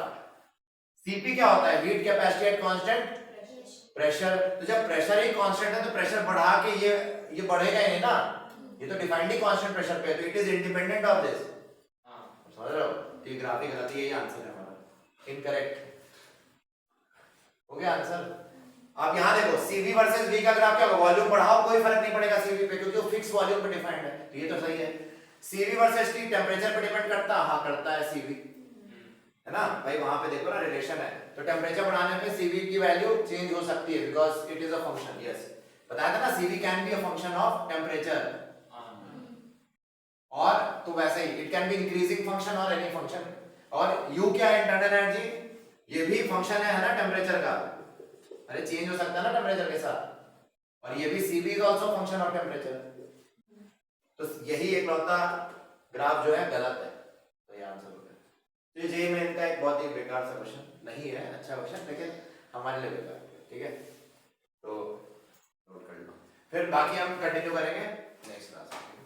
Cp क्या होता है? Heat capacity at constant pressure. तो जब प्रेशर ही कांस्टेंट है तो प्रेशर बढ़ा के ये बढ़ेगा ही नहीं ना, ये तो डिफाइंड ही कांस्टेंट प्रेशर पे है, तो it is independent of this. समझ रहे हो? तो ये ग्राफ ही गलत है, यही आंसर है हमारा, इनकरेक्ट हो गया आंसर। आप यहां देखो Cv वर्सेस V का ग्राफ क्या होगा? वॉल्यूम बढ़ाओ कोई फर्क नहीं पड़ेगा Cv पे, क्योंकि वो फिक्स वॉल्यूम पे डिफाइंड है, तो ये तो सही है। Cv वर्सेस T टेंपरेचर पे डिपेंड करता है, हां करता है Cv, है ना भाई, वहां पे देखो ना रिलेशन है, तो टेंपरेचर बढ़ाने पे Cv की वैल्यू चेंज हो सकती है, because it is a function. Yes, बताया था ना, Cv can be a function of temperature, और तो वैसे ही it can be increasing function और एनी फंक्शन। और U क्या है? इंटरनल एनर्जी, ये भी फंक्शन है ना टेंपरेचर का, अरे चेंज हो सकता है ना टेंपरेचर के साथ, और ये भी Cv is also function of temperature. तो यही एकलौता ग्राफ जो है गलत है, तो ये आंसर हो गया। तो ये जेईई मेन का एक बहुत ही बेकार सा क्वेश्चन नहीं है, अच्छा क्वेश्चन, लेकिन हमारे लिए बेकार है, ठीक है, तो नोट कर लो। फिर बाकी हम कंटिन्यू करेंगे नेक्स्ट क्लास में।